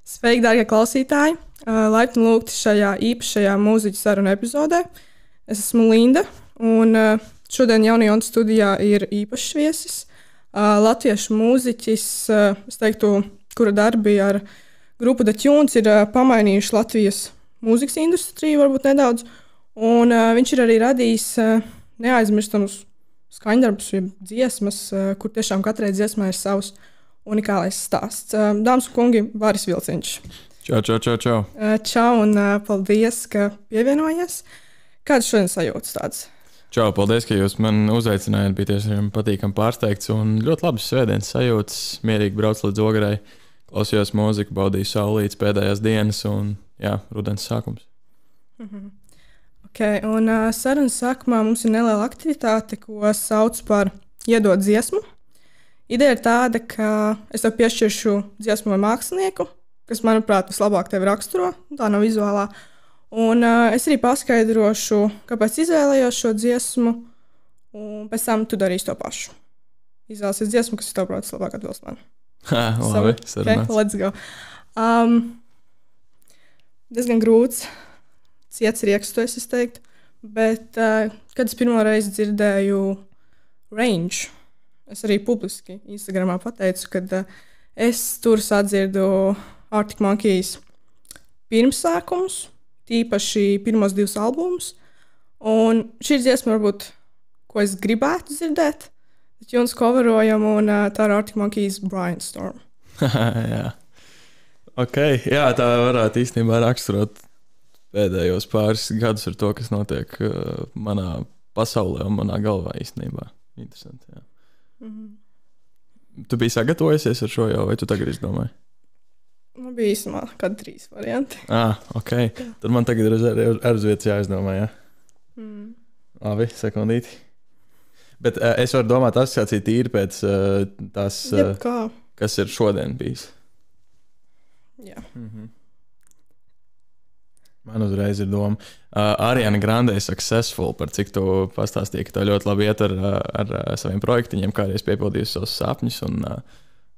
Sveiki, darbie klausītāji! Laipni lūgti šajā īpašajā mūziķu sarunu epizodē. Es esmu Linda, un šodien Jaunajā studijā ir īpašs viesis. Latviešu mūziķis, es teiktu, kura darbi ar grupu The Tunes ir pamainījuši Latvijas mūzikas industriju varbūt nedaudz. Un viņš ir arī radījis neaizmirstamus skaņdarbus, dziesmas, kur tiešām katrai dziesmai ir savs unikālais stāsts. Dāmas un kungi, Vāris Vilciņš. Čau. Čau un paldies, ka pievienojies. Kādas šodien sajūtas tādas? Čau, paldies, ka jūs man uzaicinājāt. Bija tiešām patīkami pārsteigts un ļoti labas svētdienas sajūtas. Mierīgi brauc līdz Ogarai, klausījos mūziku, baudīju saulītes pēdējās dienas un rudens sākums. Okay, un sarunas sākumā mums ir neliela aktivitāte, ko sauc par iedot dziesmu. Ideja ir tāda, ka es tev piešķiršu dziesmu vai mākslinieku, kas, manuprāt, vislabāk tevi raksturo, tā nav vizuālā. Un es arī paskaidrošu, kāpēc izvēlējos šo dziesmu, un pēc tam tu darīsi to pašu. Izvēlēsies dziesmu, kas tev, prāt, vislabāk atbilst man. Labi, sarunāts. Okay, let's go. Diezgan grūts, ciets rieksts, es teiktu, bet kad es pirmo reizi dzirdēju Range, es arī publiski Instagramā pateicu, kad es tur sadzirdu Arctic Monkeys pirmsākumus, tīpaši pirmos 2 albumus. Un šī dziesma varbūt, ko es gribētu dzirdēt, bet jums coverojam, un tā ir Arctic Monkeys Brainstorm. Jā. Okay. Jā, tā varētu īstenībā raksturot pēdējos pāris gadus ar to, kas notiek manā pasaulē un manā galvā īstenībā. Interesanti, jā. Tu biji sagatavojusies ar šo jau, vai tu tagad izdomāji? Man bija īstenībā kādi 3 varianti. Ok. Tad man tagad ir ar vietas jāizdomā, jā? Labi, sekundīti. Bet es varu domāt asociāciju tīri pēc tās, kas ir šodien bijis. Jā. Man uzreiz ir doma. Ariana Grande Successful, par cik tu pastāstīji, ka tev ļoti labi iet ar saviem projektiņiem, kā arī es piepildīju savus sapņus. Un,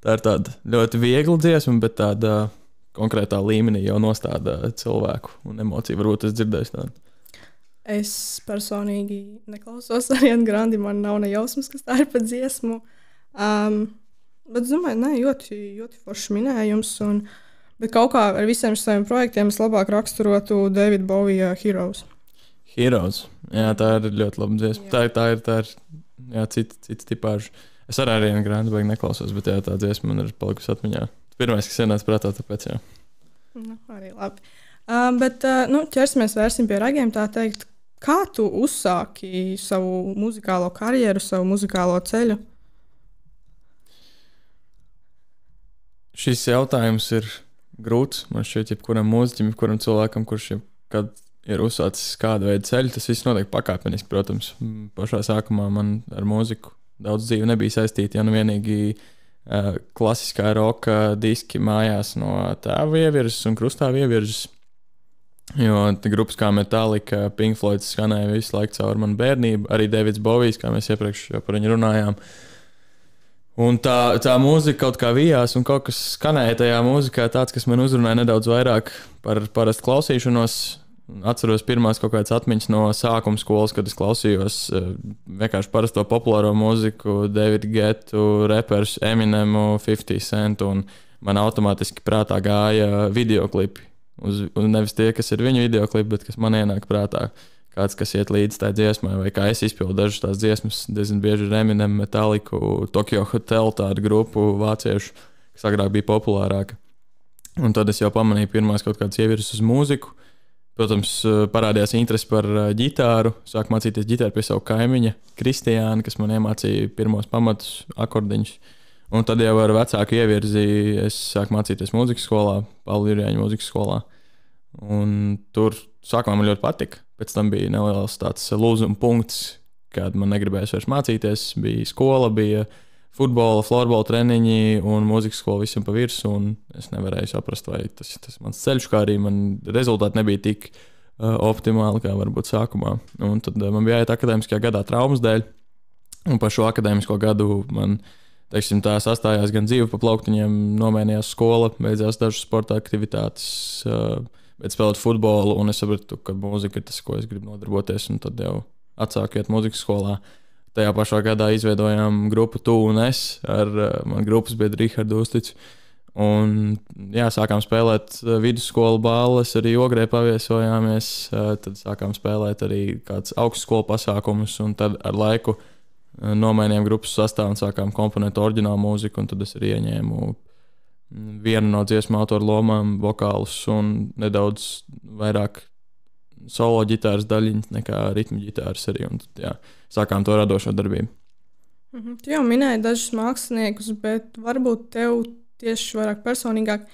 tā ir tāda ļoti viegla dziesma, bet tāda konkrētā līmenī jau nostāda cilvēku un emociju. Varbūt es dzirdēju tādu. Es personīgi neklausos Ariana Grande, man nav ne jausmas, kas tā ir pa dziesmu. Bet es domāju, ļoti forši minējums. Bet kaut kā ar visiem saviem projektiem es labāk raksturotu David Bowie Heroes. Heroes. Jā, tā ir ļoti laba dziesma. Tā ir cits tipāžu. Es arī Ariana Grande baigi neklausos, bet tā dziesma man ir palikusi atmiņā. Pirmais, kas ienāca prātā, tāpēc jā. Arī labi. Bet ķersimies vērsim pie ragiem, tā teikt. Kā tu uzsāki savu muzikālo karjeru, savu muzikālo ceļu? Šis jautājums ir grūts. Man šķiet, jebkuram mūziķim, jebkuram cilvēkam, kurš kad ir uzsācis kādu veidu ceļu, tas viss notiek pakāpeniski, protams. Pašā sākumā man ar mūziku daudz dzīve nebija saistīta, ja nu vienīgi klasiskā roka diski mājās no tēva ievirzes un krustāva ievirzes. Jo grupas kā Metallica, Pink Floyd skanēja visu laiku caur manu bērnību, arī Davids Bowies, kā mēs iepriekš jau par viņu runājām. Un tā mūzika kaut kā vijās, un kaut kas skanēja tajā mūzikā tāds, kas man uzrunāja nedaudz vairāk par parastu klausīšanos. Atceros pirmās kaut kādas atmiņas no sākuma skolas, kad es klausījos vienkārši parasto populāro mūziku, Davidu Guettu, reperus Eminemu, 50 Cent, un man automātiski prātā gāja videoklipi. Un nevis tie, kas ir viņu videoklipi, bet kas man ienāk prātā. Kāds, kas iet līdz tā dziesmai, vai kā es izpildu dažas tās dziesmas, diezgan bieži ar Eminem, Metalliku, Tokyo Hotel, tādu grupu vāciešu, kas agrāk bija populārāka. Un tad es jau pamanīju pirmās kaut kādas ievirzes uz mūziku. Protams, parādījās interesi par ģitāru, sāku mācīties ģitāru pie savu kaimiņa, Kristiāna, kas man iemācīja pirmos pamatus, akordiņus. Un tad jau ar vecāku ievirzi es sāku mācīties mūzikas skolā, Pāvila Jurjāņa mūzikas skolā. Un tur sākumā man ļoti patika. Pēc tam bija neliels tāds lūzuma punkts, kad man negribējās vairs mācīties. Bija skola, bija futbola, florbola treniņi un mūzikas skola visam pa virsu. Un es nevarēju saprast, vai tas mans ceļš, kā arī man rezultāti nebija tik optimāli, kā varbūt sākumā. Un tad man bija jāiet akadēmiskajā gadā traumas dēļ. Un par šo akadēmisko gadu man teiksim, tā sastājās gan dzīve pa plauktiņiem, nomainījās skola, beidzās dažas sporta aktivitātes, bet spēlēt futbolu, un es sapratu, ka mūzika ir tas, ko es gribu nodarboties, un tad jau atsāku iet mūzikas skolā. Tajā pašā gadā izveidojām grupu Tu un es ar manu grupas biedru Rihardu Usticu. Un, jā, sākām spēlēt vidusskolu balles, arī Ogrē paviesojāmies, tad sākām spēlēt arī kāds augstskolu pasākumus, un tad ar laiku nomainījām grupas sastāvu un sākām komponēt oriģinālu mūziku, un tad es arī ieņēmu vienu no dziesmu autoru lomām, vokālus un nedaudz vairāk solo ģitāras daļiņas nekā ritmu ģitāras arī, un tad, jā, sākām to radošo darbību. Tu jau minēji dažus māksliniekus, bet varbūt tev tieši vairāk personīgāk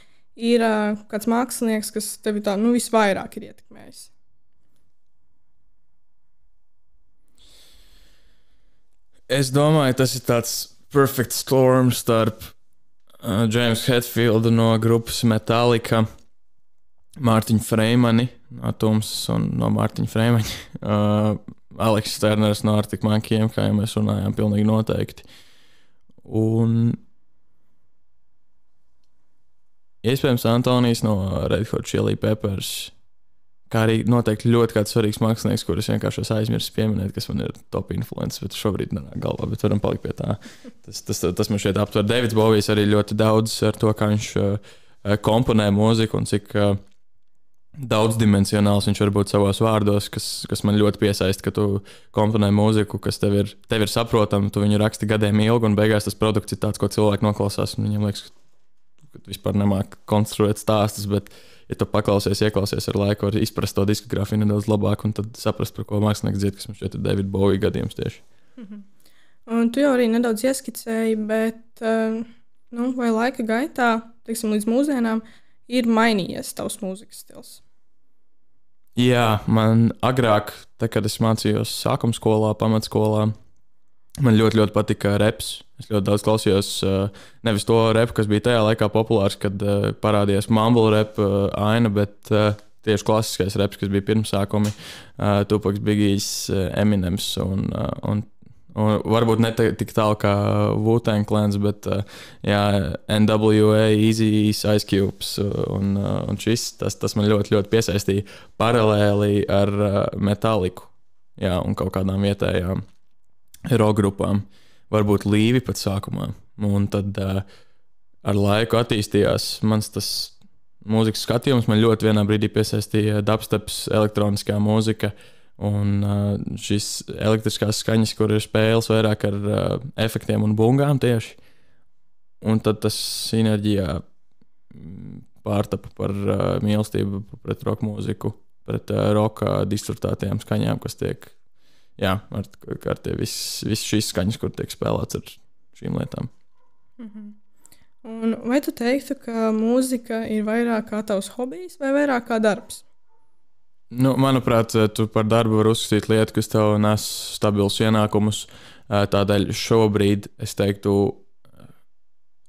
ir kāds mākslinieks, kas tevi tā, visvairāk ir ietekmējis. Es domāju, tas ir tāds perfect storm starp James Hetfieldu no grupas Metallica, Mārtiņu Freimani no Tumsas un no Mārtiņa Freimaņa, Aleks Sterners no Arctic Monkeys, kā jau mēs runājām, pilnīgi noteikti. Un iespējams, Antonijs no Red Hot Chili Peppers, kā arī noteikti ļoti kāds svarīgs mākslinieks, kurus vienkārši aizmirsu pieminēt, kas man ir top influences, bet šobrīd nenāk galvā, bet varam palikt pie tā. Tas man šeit aptver. Davids Bovijs arī ļoti daudz ar to, kā viņš komponē mūziku un cik daudzdimensionāls viņš var būt savos vārdos, kas man ļoti piesaista, ka tu komponē mūziku, kas tev ir saprotama, tu viņu raksti gadiem ilgi, un beigās tas produkts ir tāds, ko cilvēki noklausās, un viņiem liekas, ka tu vispār nemāk konstruēt stāstus, bet, ja tu ieklausies ar laiku, var izprast to diskogrāfiju nedaudz labāk, un tad saprast, par ko mākslinieks dzied, kas man šeit ir David Bowie gadījums tieši. Un tu jau arī nedaudz ieskicēji, bet vai laika gaitā, teiksim, līdz mūsdienām, ir mainījies tavs mūzikas stils? Jā, man agrāk, kad es mācījos sākuma skolā, pamatskolā, man ļoti, ļoti patika reps. Es ļoti daudz klausījos nevis to repu, kas bija tajā laikā populārs, kad parādījās mumble rap aina, bet tieši klasiskais reps, kas bija pirmsākumi, Tupacs, Biggies, Eminems un varbūt ne tik tālu kā Wu-Tang Clans, bet jā, NWA, Eazy-E's, Ice Cubes un šis, tas man ļoti, ļoti piesaistīja paralēli ar Metalliku, jā, un kaut kādām vietējām rock grupām, varbūt Līvi pat sākumā, un tad ar laiku attīstījās mans tas mūzikas skatījums, man ļoti vienā brīdī piesaistīja dubsteps, elektroniskā mūzika, un šīs elektriskās skaņas, kur ir spēles vairāk ar efektiem un bungām tieši. Un tad tas sinerģijā pārtapa par mīlestību pret rock mūziku, pret roka distortētajām skaņām, kas tiek, jā, ar tie viss šīs skaņas, kur tiek spēlēts ar šīm lietām. Un vai tu teiktu, ka mūzika ir vairāk kā tavs hobijs vai vairāk kā darbs? Manuprāt, tu par darbu vari uzskatīt lietu, kas tev nes stabilus ienākumus. Tādēļ šobrīd es teiktu,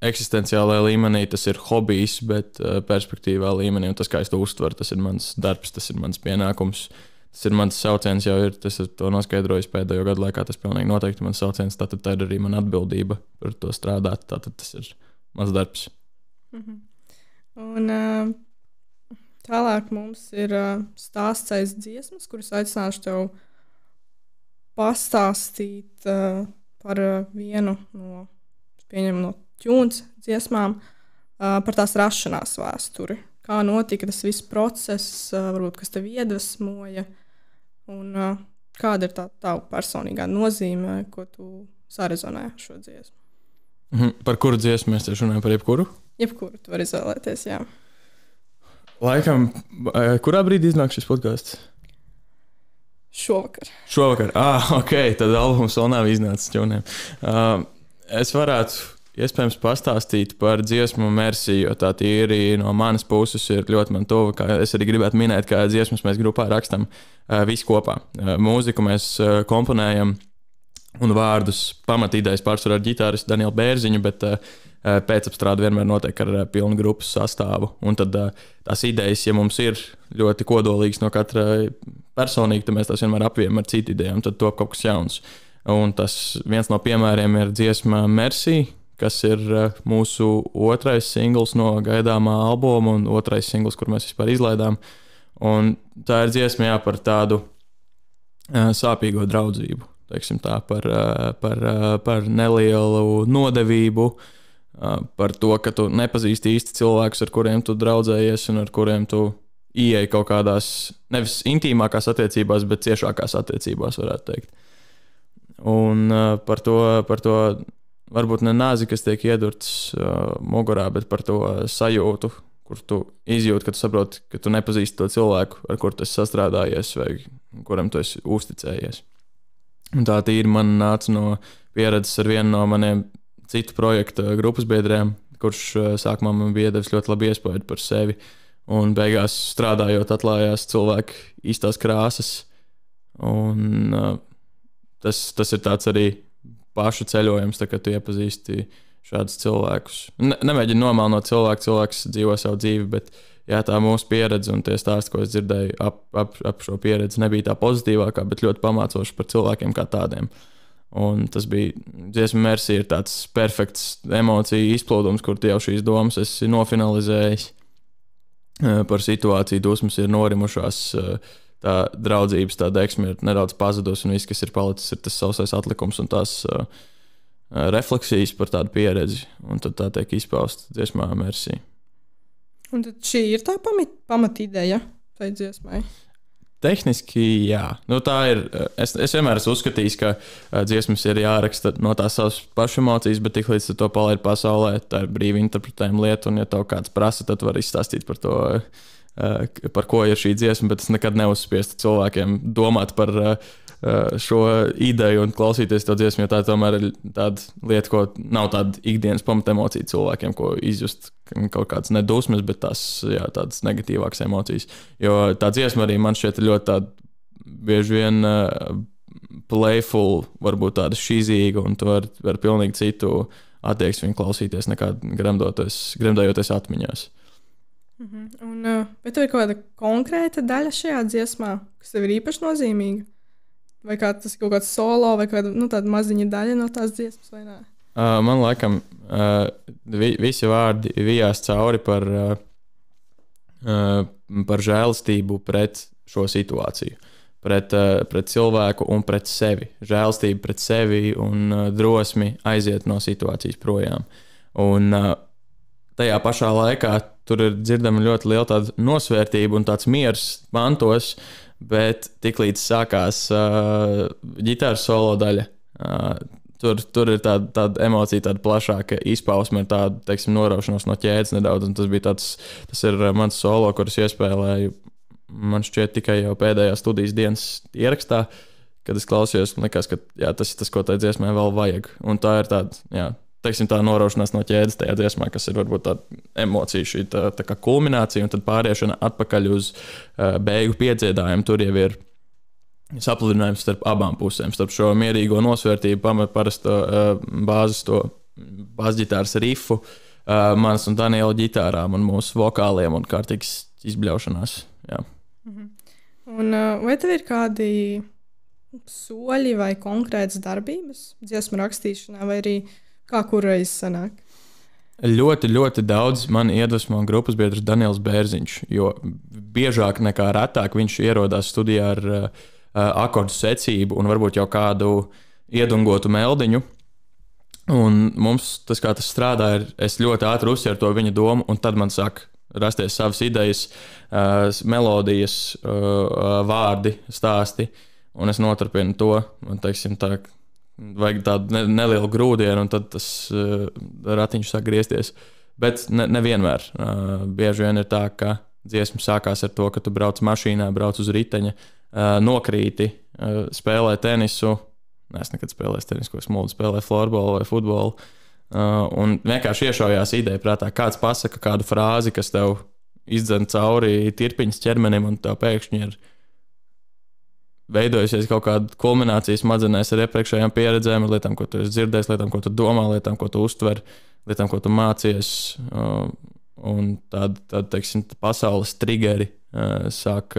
eksistenciālajā līmenī tas ir hobijs, bet perspektīvā līmenī, un tas, kā es to uztveru, tas ir mans darbs, tas ir mans pienākums, tas ir mans sauciens, jau ir, tas ir to noskaidrojis pēdējo gadu laikā, tas pilnīgi noteikti mans sauciens, tātad tā ir arī mana atbildība par to strādāt, tātad tas ir mans darbs. Un tālāk mums ir stāsts aiz dziesmas, kuras aicināšu tev pastāstīt par vienu no Tunes dziesmām, par tās rašanās vēsturi. Kā notika tas viss process, varbūt kas tev iedvesmoja, un kāda ir tā tava personīgā nozīme, ko tu sarezonē šo dziesmu? Par kuru dziesmu mēs tieši runājam, par jebkuru? Jebkuru tu vari izvēlēties, jā. Laikam, kurā brīdī iznāk šis podcasts? Šovakar. Ok, tad albums vēl nav iznācis ķūniem. Es varētu iespējams pastāstīt par dziesmu Merci, jo tā tīri no manas puses ir ļoti man tuva, kā es arī gribētu minēt, kā dziesmas mēs grupā rakstam visi kopā. Mūziku mēs komponējam un vārdus pamatīdais pārsvarā ar ģitāristu Danielu Bērziņu, bet pēcapstrāde vienmēr notiek ar pilnu grupas sastāvu. Un tad tās idejas, ja mums ir ļoti kodolīgas no katra personīgi, tad mēs tās vienmēr apvienam ar citu idejām, tad top kaut kas jauns. Un tas viens no piemēriem ir dziesma Merci, kas ir mūsu otrais singls no gaidāmā albuma un otrais singls, kur mēs vispār izlaidām. Un tā ir dziesma par tādu sāpīgo draudzību, teiksim tā, par nelielu nodevību, par to, ka tu nepazīsti īsti cilvēkus, ar kuriem tu draudzējies un ar kuriem tu ieej kaut kādās, nevis intīmākās attiecībās, bet ciešākās attiecībās, varētu teikt. Un par to varbūt ne nāzi, kas tiek iedurts mugurā, bet par to sajūtu, kur tu izjūti, ka tu saproti, ka tu nepazīsti to cilvēku, ar kuru tu esi sastrādājies vai kuram tu esi uzticējies. Un tā tīri man nāca no pieredzes ar vienu no maniem citu projektu grupas biedriem, kurš sākumā man bija devis ļoti labi iespēju par sevi. Un beigās strādājot, atklājās cilvēki īstās krāsas. Un tas ir tāds arī pašu ceļojums, tā, kad tu iepazīsti šādus cilvēkus. Nemēģinu nomelnot cilvēku, cilvēks dzīvo savu dzīvi, bet jā, tā mūsu pieredze un tie stāsti, ko es dzirdēju ap šo pieredzi, nebija tā pozitīvākā, bet ļoti pamācoši par cilvēkiem kā tādiem. Un tas bija dziesma Merci ir tāds perfekts emociju izplūdums, kur tu jau šīs domas esi nofinalizējis par situāciju, dusmas ir norimušās, tā draudzības, tā deksme ir nedaudz pazudus un viss, kas ir palicis, ir tas sausais atlikums un tās refleksijas par tādu pieredzi, un tad tā tiek izpausta dziesmā Merci. Un tad šī ir tā pamatideja tai dziesmai? Tehniski, jā. Nu, tā ir, es vienmēr esmu uzskatījis, ka dziesmas ir jāraksta no tās savas pašu emocijas, bet tik līdz to palaid pasaulē, tā ir brīvi interpretējuma lieta, un ja tev kāds prasa, tad var izstāstīt par to, par ko ir šī dziesma, bet es nekad neuzspiestu cilvēkiem domāt par šo ideju un klausīties to dziesmu, jo tā tomēr ir tāda lieta, ko nav tāda ikdienas pamatemocija cilvēkiem, ko izjust kaut kādas nedusmas, bet tās, jā, tādas negatīvākas emocijas. Jo tā dziesma arī man šķiet ļoti tāda bieži vien playful, varbūt tāda šīzīga, un tu var pilnīgi citu attieksmi klausīties, nekā gremdējoties atmiņās. Un, vai tev ir kaut kāda konkrēta daļa šajā dziesmā, kas tev ir īpaši nozīmīga? Vai tas ir kaut kāds solo, vai kāda tāda maziņa daļa no tās dziesmas, vai nē? Man laikam visi vārdi vijās cauri par žēlastību pret šo situāciju, pret cilvēku un pret sevi. Žēlastība pret sevi un drosmi aiziet no situācijas projām. Un tajā pašā laikā tur ir dzirdama ļoti liela tāda nosvērtība un tāds miers mantos, bet tiklīdz sākās ģitāras solo daļa, tur ir tāda emocija, tāda plašāka izpausme, tāda, teiksim, noraušanos no ķēdes nedaudz, un tas ir mans solo, kurus iespēlēju, man šķiet tikai jau pēdējā studijas dienas ierakstā, kad es klausījos, un likās, ka jā, tas ir tas, ko tai dziesmai vēl vajag, un tā ir tāda, jā, teiksim, tā noraušanās no ķēdes tajā dziesmā, kas ir varbūt tāda emocija, šī tā kā kulminācija, un tad pāriešana atpakaļ uz beigu piedziedājumu. Tur jau ir sapludinājums starp abām pusēm, starp šo mierīgo nosvērtību, parasto bāzģitāras rifu, manas un Daniela ģitārām un mūsu vokāliem un kārtīgas izbļaušanās. Jā. Un vai tev ir kādi soļi vai konkrētas darbības dziesmu rakstīšanā, vai arī kā kurreiz sanāk? Ļoti, ļoti daudz man iedvesmo grupas biedrs Daniels Bērziņš, jo biežāk nekā retāk viņš ierodās studijā ar akordu secību un varbūt jau kādu iedungotu meldiņu. Un mums tas, kā tas strādā, es ļoti ātri uzsveru to viņa domu, un tad man sāk rasties savas idejas, melodijas, vārdi, stāsti, un es noturpinu to, un teiksim tā, vajag tādu nelielu grūdienu, un tad tas ratiņš sāk griezties. Bet nevienmēr. Bieži vien ir tā, ka dziesma sākās ar to, ka tu brauc mašīnā, brauc uz riteņa, nokrīti, spēlē tenisu. Es nekad spēlēju tenisu, ko es muldu, spēlēju florbolu vai futbolu. Un vienkārši iešaujās ideja prātā, kāds pasaka kādu frāzi, kas tev izdzen cauri tirpiņas ķermenim, un tev pēkšņi ir veidojusies kaut kāda kulminācija smadzenēs ar iepriekšējām pieredzēm, lietām, ko tu esi dzirdējis, lietām, ko tu domā, lietām, ko tu uztver, lietām, ko tu mācies. Un tāda teiksim, pasaules triggeri sāk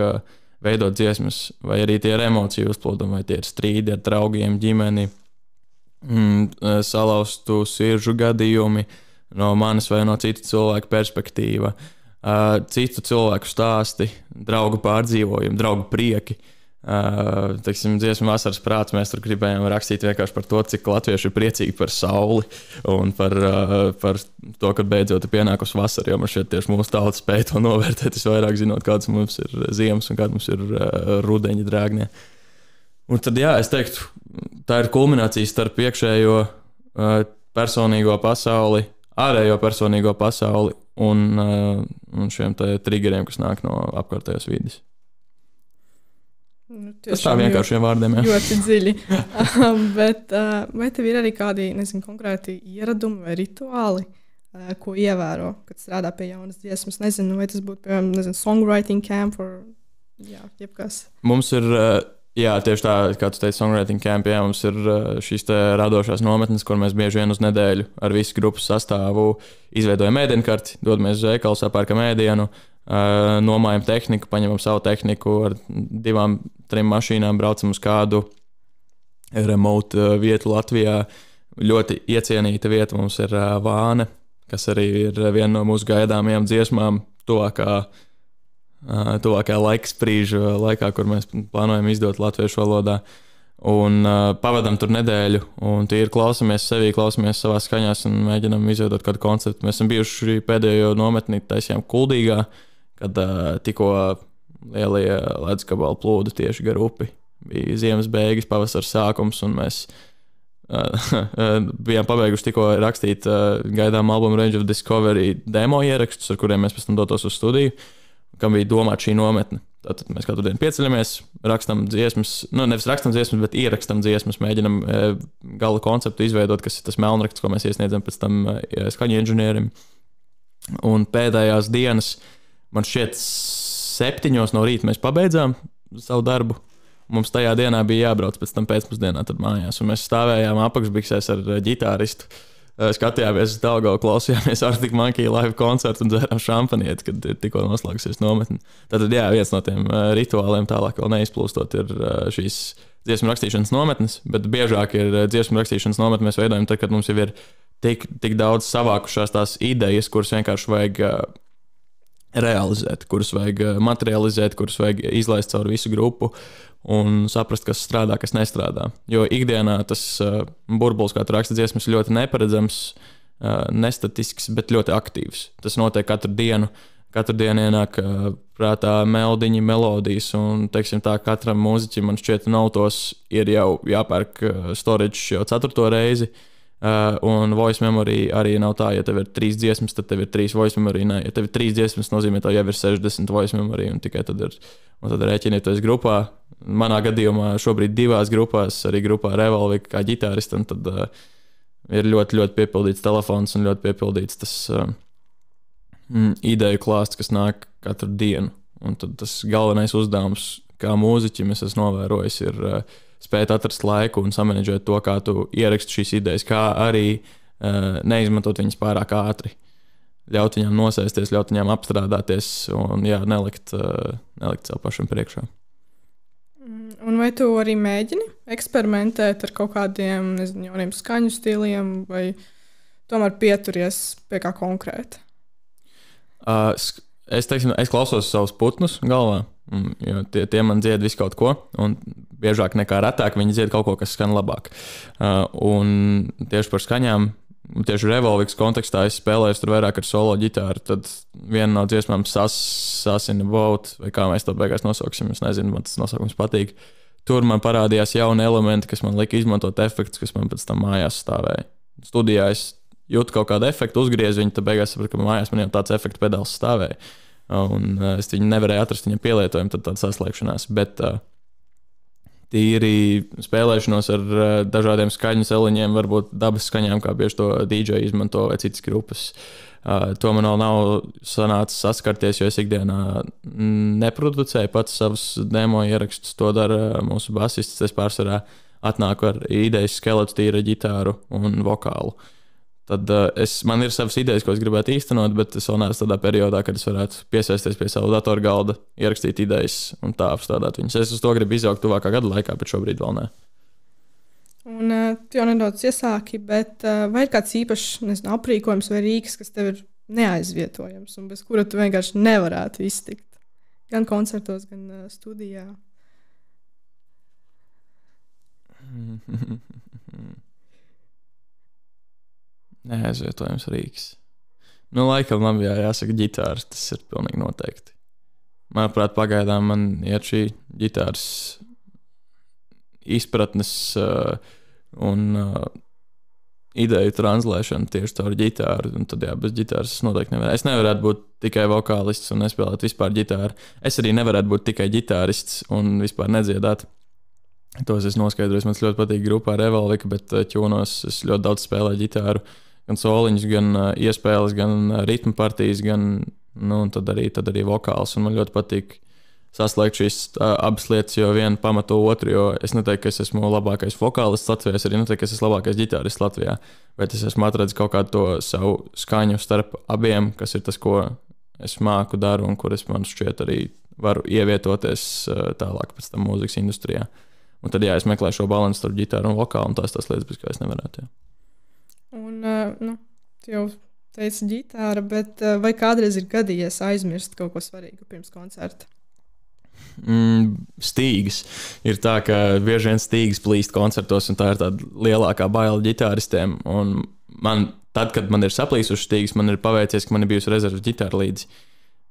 veidot dziesmas, vai arī tie ir emociju uzplūdumi, vai tie ir strīdi ar draugiem, ģimeni, Salauztu siržu gadījumi no manas vai no citu cilvēku perspektīva, citu cilvēku stāsti, draugu pārdzīvojumi, draugu prieki. Teiksim, dziesmu vasaras prāts mēs tur gribējām rakstīt vienkārši par to, cik latvieši ir priecīgi par sauli un par to, ka beidzot ir pienākusi vasara, jo man šeit tieši mūsu tauta spēja to novērtēt visvairāk zinot, kāds mums ir ziemas un kāds mums ir rudeņa drēgnie. Un tad, jā, es teiktu, tā ir kulminācija starp iekšējo personīgo pasauli, ārējo personīgo pasauli un šiem triggeriem, kas nāk no apkārtējās vides. Tas tā vienkāršiem vārdiem, jā. Ļoti dziļi. Bet vai tev ir arī kādi, nezinu, konkrēti ieradumi vai rituāli, ko ievēro, kad strādā pie jaunas dziesmas? Nezinu, vai tas būtu, piemēram, nezinu, songwriting camp vai jebkas. Mums ir, jā, tieši tā, kā tu teici, songwriting camp, jā, mums ir šīs te radošās nometnes, kur mēs bieži vien uz nedēļu ar visu grupas sastāvu izveidojam ēdienkarti, dodamies uz veikalu, sapērkam ēdienu, nomājam tehniku, paņemam savu tehniku ar 2-3 mašīnām, braucam uz kādu remote vietu Latvijā. Ļoti iecienīta vieta mums ir Vāne, kas arī ir viena no mūsu gaidāmajām dziesmām tuvākā laiksprīža laikā, kur mēs plānojam izdot latviešu valodā. Un pavadam tur nedēļu, un tīri klausamies sevī, klausamies savās skaņās un mēģinam izveidot kādu konceptu. Mēs esam bijuši pēdējo nometni taisījām Kuldīgā, kad tikko lielie ledusgabali plūda tieši gar upi. Bija ziemas beigas, pavasaras sākums, un mēs bijām pabeiguši tikko rakstīt gaidām albumu Range of Discovery demo ierakstus, ar kuriem mēs pēc tam dotos uz studiju, kam bija domāta šī nometne. Tātad mēs katru dienu pieceļamies, rakstam dziesmas, nevis rakstam dziesmas, bet ierakstam dziesmas, mēģinam gala konceptu izveidot, kas ir tas melnraksts, ko mēs iesniedzam pēc tam skaņu inženierim. Un pēdējās dienas, man šķiet 7 no rīta mēs pabeidzām savu darbu. Mums tajā dienā bija jābrauc pēc tam pēcpusdienā tad mājās, un mēs stāvējām apakšbiksēs ar ģitāristu. Skatījāmies uz Daugava, klausījāmies Arctic Monkey live koncertu un dzērām šampanieti, kad ir tikko noslēgusies nometne. Tātad, jā, viens no tiem rituāliem tālāk vēl neizplūstot ir šīs dziesmu rakstīšanas nometnes, bet biežāk ir dziesmu rakstīšanas nometnes mēs veidojam tad, kad mums jau ir tik daudz savākušās tās idejas, kuras vienkārši vajag realizēt, kuras vajag materializēt, kuras vajag izlaist caur visu grupu un saprast, kas strādā, kas nestrādā. Jo ikdienā tas burbulis, kā tu raksti dziesmas, ir ļoti neparedzams, nestatisks, bet ļoti aktīvs. Tas notiek katru dienu. Katru dienu ienāk prātā melodiņi, melodijas, un, teiksim tā, katram mūziķim, man šķiet, nautos ir jau jāpērk storage jau 4. reizi. Un voice memory arī nav tā, ja tev ir 3 dziesmas, tad tev ir 3 voice memory. Nē, ja tev ir 3 dziesmas, nozīmē, tev jau ir 60 voice memory, un tikai tad ir, un tad rēķinieties grupā. Manā gadījumā šobrīd 2 grupās, arī grupā Revolvi kā ģitāristam, tad ir ļoti, ļoti piepildīts telefons un ļoti piepildīts tas ideju klāsts, kas nāk katru dienu. Un tad tas galvenais uzdevums, kā mūziķim, es esmu novērojis, ir spēt atrast laiku un samanedžēt to, kā tu ieraksti šīs idejas, kā arī neizmantot viņas pārāk ātri. Ļaut viņām nosēsties, ļaut viņām apstrādāties un nelikt sev pašam priekšā. Un vai tu arī mēģini eksperimentēt ar kaut kādiem, nezinu, jauniem skaņu stiliem vai tomēr pieturies pie kā konkrēta? Es klausos savus putnus galvā, jo tie man dzied visu kaut ko, un biežāk nekā retāk viņi dzied kaut ko, kas skan labāk. Un tieši par skaņām, tieši Revolviks kontekstā es spēlēju tur vairāk ar solo ģitāru, tad viena no dziesmām Sasina Boat, vai kā mēs to beigās nosauksim, es nezinu, man tas nosaukums patīk. Tur man parādījās jauni elementi, kas man lika izmantot efektus, kas man pēc tam mājās stāvēja. Studijā es jūtu kaut kādu efektu, uzgriezu viņu, tad beigās sapratu, ka mājās man jau tāds efektu pedāls stāvēja. Un es viņu nevarēju atrast viņam pielietojumu, tad tāda saslēgšanās, bet tīri spēlēšanos ar dažādiem skaņu celiņiem, varbūt dabas skaņām, kā bieži to DJ izmanto vai citas grupas. To man vēl nav sanācis saskarties, jo es ikdienā neproducēju pats savus demo ierakstus, to dara mūsu basists, es pārsvarā atnāku ar idejas skeletu, tīra ģitāru un vokālu. Tad man ir savas idejas, ko es gribētu īstenot, bet es vēl neesmu tādā periodā, kad es varētu piesaisties pie savu datorgalda, ierakstīt idejas un tā apstrādāt viņas. Es uz to gribu izaugt tuvākā gada laikā, bet šobrīd vēl ne. Un tu jau nedaudz iesāki, bet vai ir kāds īpašs, nezinu, aprīkojums vai rīks, kas tev ir neaizvietojams un bez kura tu vienkārši nevarētu iztikt? Gan koncertos, gan studijā. Neaizvietojams rīks. Laikam man jāsaka ģitāras, tas ir pilnīgi noteikti. Manuprāt, pagaidām man iet šī ģitāras izpratnes un ideju translēšana tieši caur ģitāru, un tad bez ģitāras es noteikti nevarētu. Es nevarētu būt tikai vokālists un nespēlēt vispār ģitāru. Es arī nevarētu būt tikai ģitārists un vispār nedziedāt. Tos es noskaidroju, man ļoti patīk grupā Revolvika, bet ķūnos es ļoti daudz spēlēju ģitāru, gan soliņus, gan iespēles, gan ritmu partijas, gan, un tad arī vokāls, un man ļoti patīk saslēgt šīs abas lietas, jo viena pamato otru, jo es neteiktu, ka es esmu labākais vokālists Latvijā, es arī neteiktu, ka es esmu labākais ģitārists Latvijā, bet es esmu atradzis kaut kādu to savu skaņu starp abiem, kas ir tas, ko es māku daru un kur es man šķiet arī varu ievietoties tālāk pēc tam mūzikas industrijā. Un tad, es meklēju šo balansu starp ģitāru un vokālu, un tās lietas, bez kā es nevarētu. Jā. Un, tu jau teici ģitāra, bet vai kādreiz ir gadījies aizmirst kaut ko svarīgu pirms koncerta? Stīgas. Ir tā, ka bieži vien stīgas plīst koncertos, un tā ir tāda lielākā baila ģitāristiem. Un tad, kad man ir saplīsuši stīgas, man ir paveicies, ka man ir bijusi rezerves ģitāra līdzi.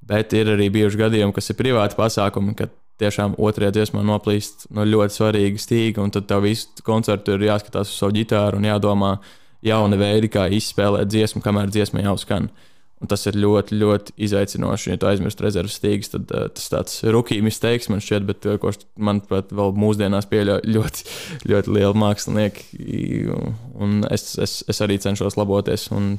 Bet ir arī bijuši gadījumi, kas ir privāti pasākumi, kad tiešām otrajā dziesmā noplīst ļoti svarīga stīga, un tad tev visu koncertu ir jāskatās uz savu ģitāru un jādomā jauni veidi, kā izspēlēt dziesmu, kamēr dziesma jau skan. Un tas ir ļoti, ļoti izaicinoši. Ja tu aizmirst rezerves stīgas, tad tas tāds rookie mistakes man šķiet, bet ko manuprāt vēl mūsdienās pieļauj ļoti, ļoti lieli mākslinieki. Un es arī cenšos laboties un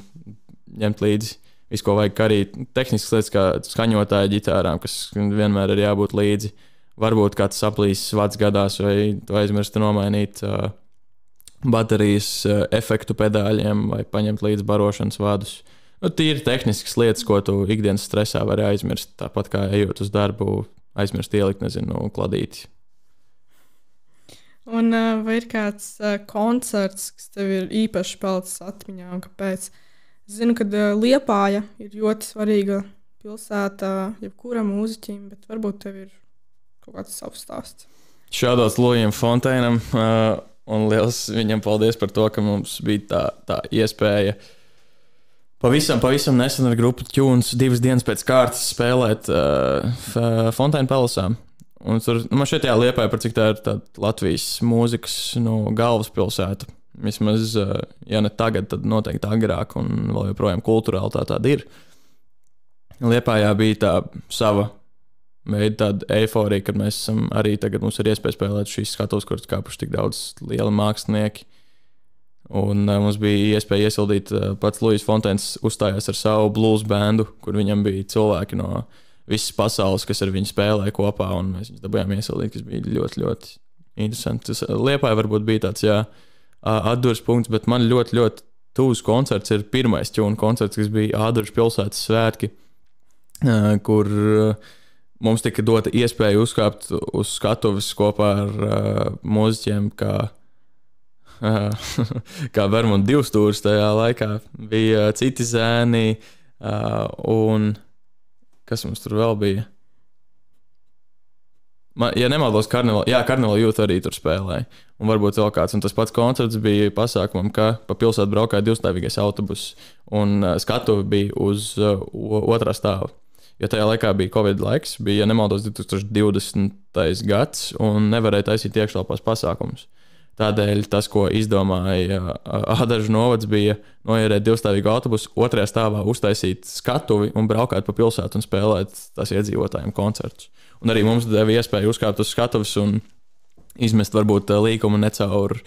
ņemt līdzi visu, ko vajag, kā arī tehniskas lietas, kā skaņotāja ģitārām, kas vienmēr ir jābūt līdzi. Varbūt kāds saplīsis vads gadās, vai tu aizmirsti nomainīt baterijas efektu pedāļiem, vai paņemt līdzi barošanas vadus. Tīri tehniskas lietas, ko tu ikdienas stresā vari aizmirst, tāpat kā ejot uz darbu, aizmirst ielikt, kladīti. Un vai ir kāds koncerts, kas tev ir īpaši palicis atmiņā, un kāpēc? Zinu, ka Liepāja ir ļoti svarīga pilsēta jebkuram mūziķim, bet varbūt tev ir kaut kāds savs stāsts. Šādās Lujam Fontēnam, un liels viņam paldies par to, ka mums bija tā iespēja pavisam nesen ar grupu Tunes 2 dienas pēc kārtas spēlēt Fontēna Palasā. Un tur, man šeit Liepāja, par cik tā ir tāda Latvijas mūzikas galvaspilsēta. Vismaz, ja ne tagad, tad noteikti agrāk, un vēl joprojām kultūrāli tāda ir. Liepājā bija tā sava veida tāda eiforija, kad mēs esam arī tagad mums ir iespēja spēlēt šīs skatuves, kuras kāpuši tik daudz lieli mākslinieki. Un mums bija iespēja iesildīt pats Luis Fontēns uzstājās ar savu blues bandu, kur viņam bija cilvēki no visas pasaules, kas ar viņu spēlēja kopā, un mēs viņus dabūjām iesildīt, kas bija ļoti, ļoti interesanti. Liepāja varbūt bija tāds, atdurs punkts, bet man ļoti, ļoti tuvs koncerts ir pirmais Tune koncerts, kas bija Āduršu pilsētas svētki, kur mums tika dota iespēja uzkāpt uz skatuves kopā ar mūziķiem, kā Vermont 2 stūris tajā laikā. Bija citi zēni, un kas mums tur vēl bija? Ja nemaldos, Karnevāla Youth arī tur spēlēja. Un varbūt vēl kāds. Un tas pats koncerts bija pasākumam, ka pa pilsētu braukāja 2-stāvīgais autobus. Un skatuve bija uz otrā stāva. Jo tajā laikā bija Covid laiks, bija, ja nemaldos, 2020. gads, un nevarēja taisīt iekštelpās pasākumus. Tādēļ tas, ko izdomāja Ādažu novads, bija noierēt 2-stāvīgu autobusu, otrajā stāvā uztaisīt skatuvi un braukāt pa pilsētu un spēlēt tās iedzīvotājiem koncertus. Un arī mums deva iespēju uzkāpt uz skatuves un izmest varbūt līkumu ne caur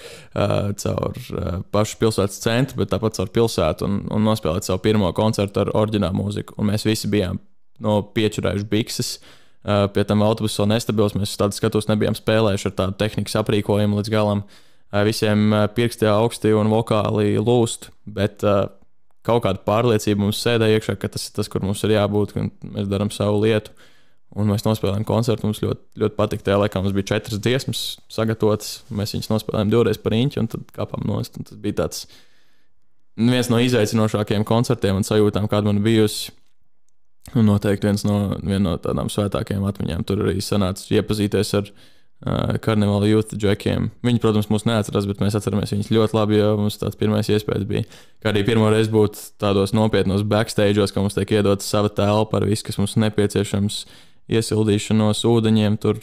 pašu pilsētas centru, bet tāpat caur pilsētu un nospēlēt savu pirmo koncertu ar oriģinālu mūziku. Un mēs visi bijām piečurējuši bikses. Pie tam autobus vēl nestabils, mēs tādu skatus nebijām spēlējuši ar tādu tehnikas aprīkojumu līdz galam. Visiem pirksti augsti un vokāli lūst, bet kaut kāda pārliecība mums sēdē iekšā, ka tas ir tas, kur mums ir jābūt, un mēs darām savu lietu. Un mēs nospēlējām koncertu. Mums ļoti, ļoti patika. Tajā laikā mums bija 4 dziesmas sagatavotas. Mēs viņus nospēlējām 2 reizes par riņķi un tad kāpām nost. Un tas bija tāds viens no izaicinošākajiem koncertiem un sajūtām, kāda man bijusi. Un noteikti viena no tādām svētākajām atmiņām. Tur arī sanāca iepazīties ar Karnevāla Youth džekiem. Viņi, protams, mūs neatcerās, bet mēs atceramies viņus ļoti labi, jo mums tāds pirmais iespējas bija. Kā arī pirmo reizi būt tādos nopietnos backstage'os, ka mums tiek iedota sava telpa ar visu, kas mums nepieciešams, iesildīšanos, ūdeņiem, tur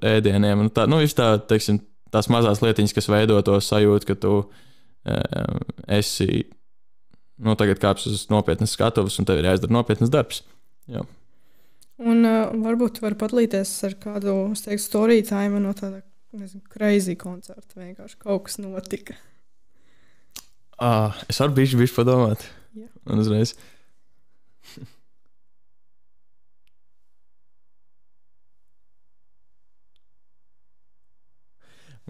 ēdieniem. Un tā, teiksim, tās mazās lietiņas, kas veido to sajūtu, ka tu esi, tagad kāps uz nopietnas skatuves un tev ir jāizdara nopietnas darbs. Jā. Un varbūt tu vari padalīties ar kādu, es teiktu, story time no tāda, crazy koncerta. Vienkārši kaut kas notika. Es varu bišķi padomāt. Jā. Un uzreiz.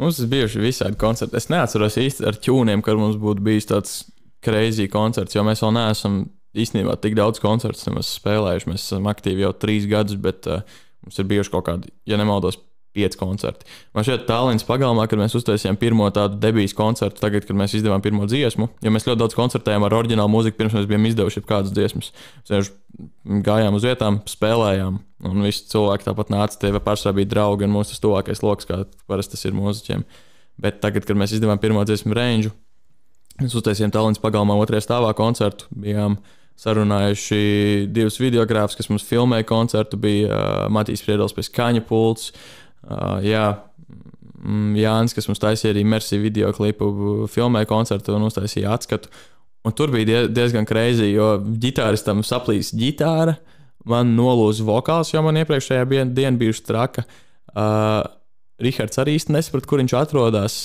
Mums ir bijuši visādi koncerti. Es neatceros īsti ar ķūniem, kad mums būtu bijis tāds crazy koncerts, jo mēs vēl neesam īstenībā tik daudz koncertus nemaz spēlējuši. Mēs esam aktīvi jau 3 gadus, bet mums ir bijuši kaut kādi, ja nemaldos, 5 koncerti. Man šeit Tallinas pagalmā, kad mēs uztaisījām pirmo tādu debijas koncertu, tagad, kad mēs izdevām pirmo dziesmu, jo mēs ļoti daudz koncertējām ar oriģinālu mūziku, pirms mēs bijām izdevuši kādas dziesmas. Mēs gājām uz vietām, spēlējām, un visi cilvēki tāpat nāca, tie pārsvarā bija draugi, un mūsu tas tuvākais loks, kā parasti tas ir mūziķiem. Bet tagad, kad mēs izdevām pirmo dziesmu Range, mēs uztaisījām Tallinas pagalmā 2. stāvā koncertu, bijām sarunājuši 2 videogrāfus, kas mums filmēja koncertu, bija Matīs Priedels pie skaņa pults, Jānis, kas mums taisīja arī imersīvu videoklipu, filmēja koncertu un uztaisīja atskatu. Un tur bija diezgan crazy, jo ģitāristam saplīs ģitāra, man nolūza vokāls, jo man iepriekšējā diena bijuši traka. Rihards arī īsti nesaprat, kur viņš atrodas.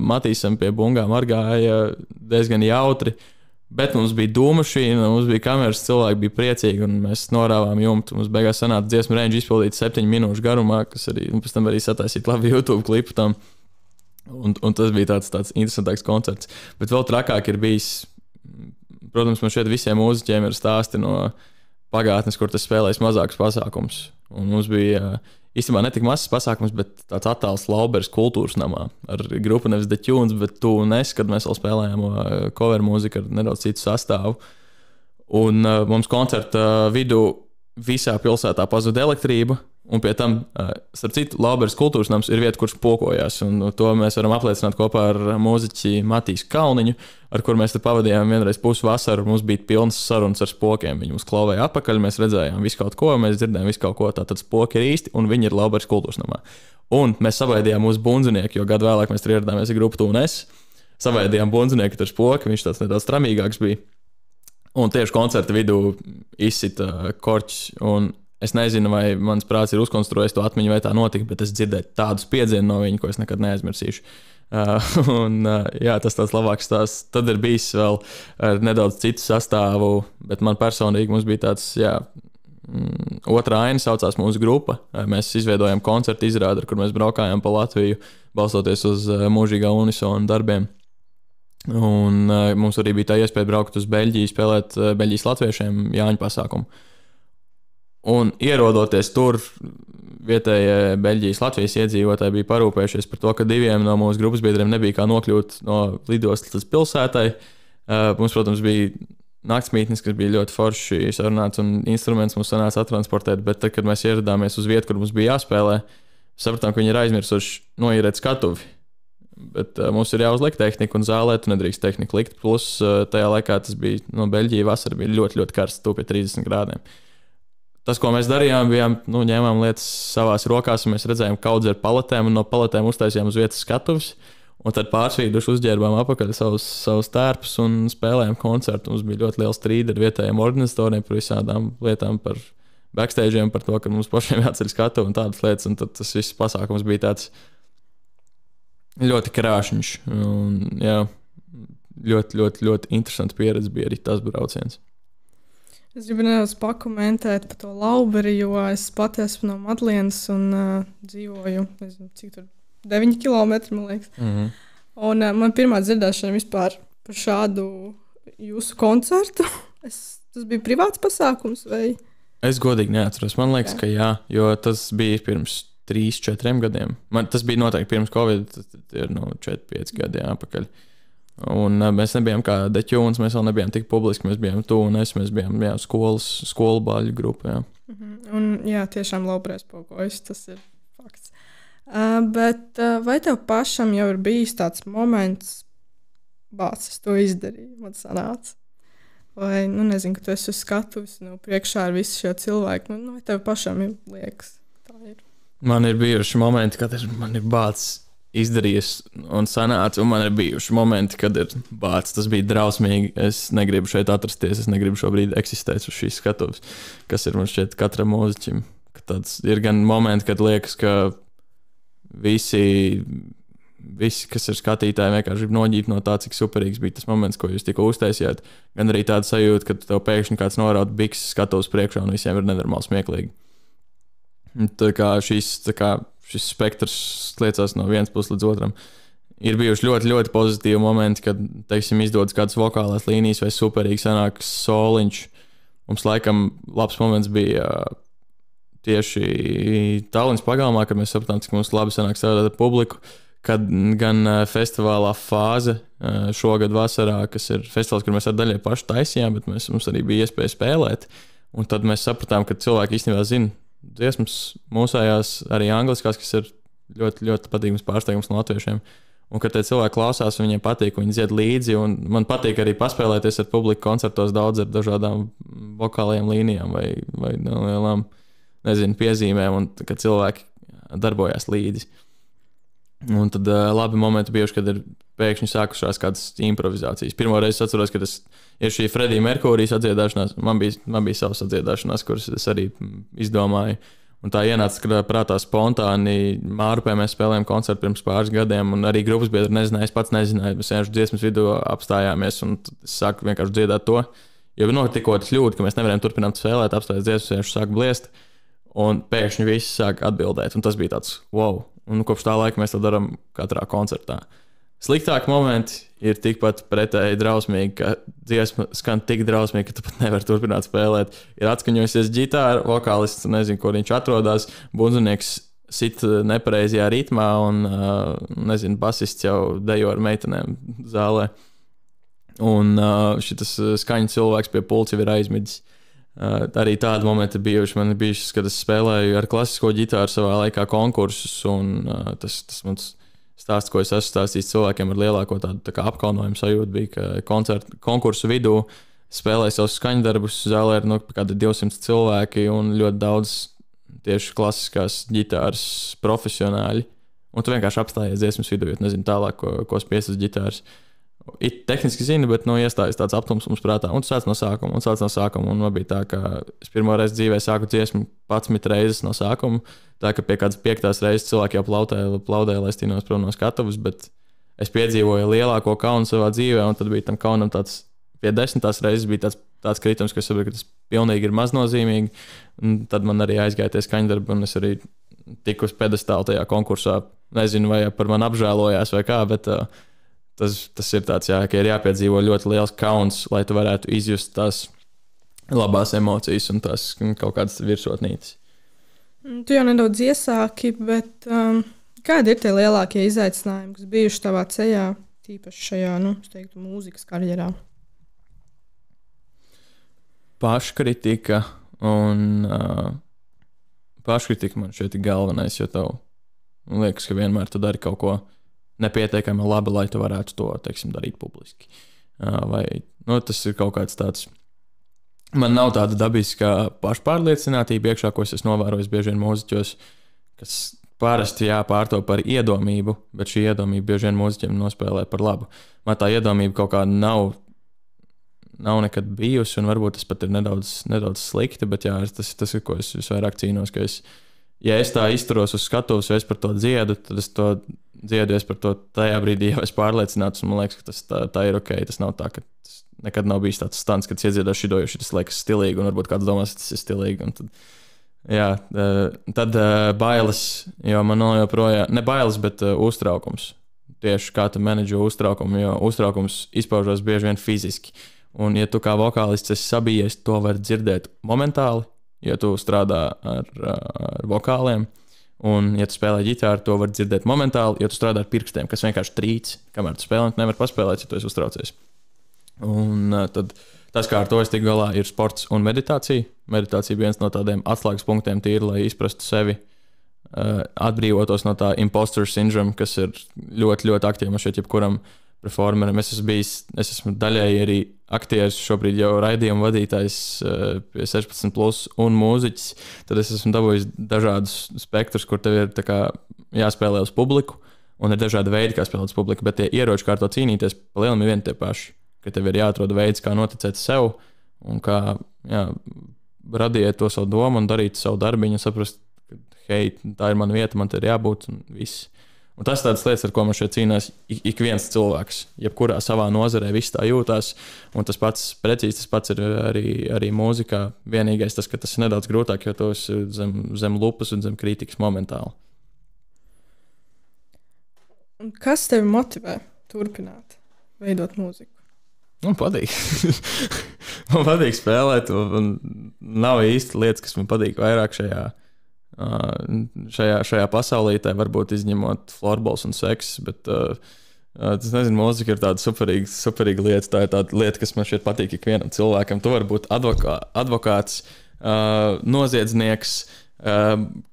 Matīsam pie bungām argāja diezgan jautri. Bet mums bija dūmašīna, mums bija kameras, cilvēki bija priecīgi, un mēs norāvām jumtu. Mums beigās sanāca dziesmu Range izpildīt 7 minūšu garumā, kas arī, un pēc tam arī sataisīt labi YouTube klipu tam. Un tas bija tāds interesantāks koncerts. Bet vēl trakāk ir bijis, protams, man šeit visiem mūziķiem ir stāsti no pagātnes, kur tas spēlēs mazākus pasākums. Un mums bija īstenībā ne tik mazs pasākums, bet tāds attāls Lauberes kultūras namā ar grupu nevis The Tunes, bet Tu un Es, kad mēs vēl spēlējām cover mūziku ar nedaudz citu sastāvu. Un mums koncerta vidū visā pilsētā pazuda elektrība, un pie tam, starp citu, Lauberes kultūras nams ir vieta, kurš pokojās, un to mēs varam apliecināt kopā ar mūziķi Matīsu Kalniņu, ar kur mēs te pavadījām vienreiz pusvasaru, mums bija pilnas sarunas ar spokiem, viņi mums klauvēja apakaļ, mēs redzējām visu kaut ko, mēs dzirdējām visu kaut ko, tātad spoki ir īsti, un viņi ir Lauberes kultūras namā. Un mēs savaidījām mūsu bundzinieku, jo gadu vēlāk mēs tur ieradāmies ar grupu Tu un Es, savaidījām bundzinieku ar spoki, viņš tāds nedaudz tramīgāks bija, un tieši koncerta vidū izsita korķis, un es nezinu, vai mans prāts ir uzkonstruējis to atmiņu, vai tā notika, bet es dzirdēju tādu spiedzienu no viņa, ko es nekad neaizmirsīšu. Tas tāds labāks stāsts. Tad ir bijis vēl nedaudz citu sastāvu, bet man personīgi mums bija tāds, otrā aina saucās mūsu grupa. Mēs izveidojām koncertu izrādi, kur mēs braukājām pa Latviju, balstoties uz mūžīgā unisona darbiem. Un mums arī bija tā iespēja braukt uz Beļģiju, spēlēt Beļģijas latviešiem Jāņu pasākumu. Un ierodoties tur, vietējie Beļģijas Latvijas iedzīvotāji bija parūpējušies par to, ka 2 no mūsu grupas biedriem nebija kā nokļūt no lidostas līdz pilsētai. Mums, protams, bija naktsmītnes, kas bija ļoti forši sarunāts, un instruments mums sanāca attransportēt, bet tad, kad mēs ieradāmies uz vietu, kur mums bija jāspēlē, sapratām, ka viņi ir aizmirsuši noīrēt skatuvi. Bet mums ir jāuzliek tehnika, un zālē tu nedrīkst tehniku likt. Plus tajā laikā tas bija no Beļģija vasara, bija ļoti, ļoti karsts, pie 30 grādiem. Tas, ko mēs darījām, ņēmām lietas savās rokās, un mēs redzējām kaudzi ar paletēm, un no paletēm uztaisījām uz vietas skatuves, un tad pārsvīduši uzģērbām apakaļ savus tērpus un spēlējām koncertu. Mums bija ļoti liels strīdi ar vietējiem organizatoriem par visādām lietām, par backstage'iem, par to, ka mums pašiem jāceļ skatuve un tādas lietas, un tad tas viss pasākums bija tāds ļoti krāšņš, un ļoti, ļoti, ļoti interesanta pieredze bija arī tas brauciens. Es gribu nedaudz pakomentēt par to Lauberi, jo es pati esmu no Madlienas un dzīvoju, nezinu, cik tur 9 kilometri, man liekas. Mm-hmm. Un man pirmā dzirdēšana vispār par šādu jūsu koncertu. Tas bija privāts pasākums vai? Es godīgi neatceros. Man liekas, ka jā, jo tas bija pirms 3-4 gadiem. Tas bija noteikti pirms Covid, tas ir 4-5 gadi atpakaļ. Un mēs nebijām kā deķūns, mēs vēl nebijām tik publiski, mēs bijām tu un es, mēs bijām skolu bāļu grupa. Jā. Un jā, tiešām lauprēs paukojas, tas ir fakts. Bet vai tev pašam jau ir bijis tāds moments, bācis to izdarīju, man sanāca? Vai, nezinu, ka tu esi uz skatuves, priekšā ar visu šo cilvēku, vai tev pašam liekas, tā ir? Man ir bijuši momenti, kad man ir bācis izdarījis un sanāca, un man ir bijuši momenti, kad ir bācis. Tas bija drausmīgi. Es negribu šeit atrasties, es negribu šobrīd eksistēt uz šīs skatuves, kas ir man šķiet katram mūziķim. Tāds ir gan momenti, kad liekas, ka visi, kas ir skatītāji, vienkārši grib noģīt no tā, cik superīgs bija tas moments, ko jūs tikko uztaisījāt. Gan arī tāda sajūta, ka tev pēkšņi kāds noraut bikses skatuves priekšā un visiem ir nenormāli smieklīgi. Tā kā šis spektrs liecās no vienas puses līdz otram. Ir bijuši ļoti, ļoti pozitīvi momenti, kad, teiksim, izdodas kādas vokālās līnijas vai superīgi sanāks soliņš. Mums laikam labs moments bija tieši Tallinas pagalmā, kad mēs sapratām, cik mums labi sanāk strādāt ar publiku, kad gan festivālā fāze šogad vasarā, kas ir festivāls, kur mēs ar daļai paši taisījām, bet mums arī bija iespēja spēlēt. Un tad mēs sapratām, ka cilvēki īstenībā zina dziesmas mūsējās, arī angliskās, kas ir ļoti, ļoti patīkams pārsteigums no latviešiem. Un kad tie cilvēki klausās, viņiem patīk, viņi dzied līdzi. Un man patīk arī paspēlēties ar publiku koncertos daudz ar dažādām vokālajām līnijām vai lielām, piezīmēm, un kad cilvēki darbojās līdzi. Un tad labi momenti bijuši, kad ir pēkšņi sākušās kādas improvizācijas. Pirmo reizi atceros, kad ir šī Freddija Merkurijas atdziedāšanās. Man bija savas atdziedāšanās, kuras es arī izdomāju. Un tā ienāca prātā spontāni. Mārupē mēs spēlējām koncertu pirms pāris gadiem, un arī grupas biedri nezināja, es pats nezināju. Mēs vienkārši dziesmas vidū apstājāmies, un es sāku vienkārši dziedāt to. Jo notikot kļūda, ka mēs nevarējām turpināt spēlēt, apstājās dziesmas, vienkārši sāku bliest. Un pēkšņi visi sāk atbildēt, un tas bija tāds wow. Un kopš tā laika mēs to darām katrā koncertā. Sliktāki momenti ir tikpat pretēji drausmīgi, ka dziesma skan tik drausmīgi, ka tu pat nevari turpināt spēlēt. Ir atskaņojusies ģitāra, vokālists, nezinu, kur viņš atrodas, bundzinieks sit nepareizajā ritmā, un, basists jau dejo ar meitenēm zālē. Un šitas skaņu cilvēks pie pults jau ir aizmidzis. Arī tādi momenti bijuši. Man ir bijuši, kad es spēlēju ar klasisko ģitāru savā laikā konkursus, un tas mans stāsts, ko es esmu stāstījis cilvēkiem ar lielāko tādu tā kā apkaunojumu sajūtu, bija, ka konkursu vidū spēlēju savus skaņdarbus, zālē ir kādi 200 cilvēki un ļoti daudz tieši klasiskās ģitāras profesionāļi. Un tu vienkārši apstājies dziesmas vidū, jo nezinu tālāk, ko spiest uz ģitāras. It tehniski zinu, bet iestājas tāds aptumsums prātā. Un tu sāc no sākuma, un man bija tā, ka es pirmo reizi dzīvē sāku dziesmu 11 reizes no sākuma. Tā, ka pie kādas 5. reizes cilvēki jau plaudēja, lai es tīnos prom no skatuves, bet es piedzīvoju lielāko kaunu savā dzīvē, un tad bija tam kaunam tāds, pie 10. reizes bija tāds kritums, ka es saprotu, ka tas pilnīgi ir maznozīmīgi. Un tad man arī aizgāja tie skaņdarbi, un es arī tiku uz pedestālu tajā konkursā. Nezinu, vai par mani apžēlojās vai kā, bet tas ir tāds, jā, ka ir jāpiedzīvo ļoti liels kauns, lai tu varētu izjust tās labās emocijas un tās kaut kādas virsotnītes. Tu jau nedaudz iesāki, bet kādi ir tie lielākie izaicinājumi, kas bijuši tavā ceļā, tīpaši šajā, es teiktu, mūzikas karjerā? Paškritika un paškritika man šeit ir galvenais, jo tev liekas, ka vienmēr tu dari kaut ko nepietiekami labi, lai tu varētu to, teiksim, darīt publiski. Vai, tas ir kaut kāds tāds. Man nav tāda dabiska pašpārliecinātība iekšā, ko es novērojis bieži vien mūziķos, kas parasti pārto par iedomību, bet šī iedomība bieži vien mūziķiem nospēlē par labu. Man tā iedomība kaut kā nav nekad bijusi, un varbūt tas pat ir nedaudz slikti, bet jā, tas ir, ko es visvairāk cīnos, ka ja es tā izturos uz skatuves, vai es par to dziedu, tad es to dziedu, es par to tajā brīdī jau esmu pārliecināts, un man liekas, ka tā ir ok. Tas nav tā, ka tas nekad nav bijis tāds stants, kad iedziedās šido, jo šitas liekas stilīgi, un varbūt kāds domās, ka tas ir stilīgi. Un tad bailes, jo man nav joprojām, ne bailes, bet uztraukums. Tieši kā tu menedžo uztraukumu, jo uztraukums izpaužas bieži vien fiziski. Un ja tu kā vokālists esi sabijies, to var dzirdēt momentāli, ja tu strādā ar vokāliem. Un, ja tu spēlē ģitāru, to var dzirdēt momentāli, ja tu strādā ar pirkstiem, kas vienkārši trīc, kamēr tu spēlē, nevar paspēlēt, ja tu esi uztraucies. Un tad tas, kā ar to es tiku galā, ir sports un meditācija. Meditācija viens no tādiem atslēgas punktiem tīri, lai izprastu sevi, atbrīvotos no tā imposter syndrome, kas ir ļoti, ļoti aktīvi man šeit jebkuram performeram. Es esmu daļēji arī aktieris, šobrīd jau raidījuma vadītājs pie 16+, un mūziķis. Tad es esmu dabūjis dažādus spektrus, kur tev ir tā kā jāspēlē uz publiku, un ir dažādi veidi, kā spēlēt uz publiku, bet tie ieroči, kā ar to cīnīties, pa lielam ir vieni tie paši. Ka tev ir jāatrod veids, kā noticēt sev, un kā radīt to savu domu un darīt savu darbiņu, un saprast, ka, hei, tā ir mana vieta, man te ir jābūt, un viss. Un tas ir tādas lietas, ar ko man šeit cīnās ik viens cilvēks. Jebkurā savā nozarē viss tā jūtās. Un tas pats precīzi, tas pats ir arī mūzikā. Vienīgais tas, ka tas ir nedaudz grūtāk, jo tu esi zem lupas un zem kritikas momentāli. Un kas tevi motivē turpināt veidot mūziku? Man patīk. Man patīk spēlēt, un nav īsti lietas, kas man patīk vairāk šajā pasaulītē, varbūt izņemot florbols un seks, bet es nezinu, mūzika ir tāda superīga lieta, tā ir tāda lieta, kas man šeit patīk ikvienam cilvēkam. Tu vari būt advokāts, noziedznieks,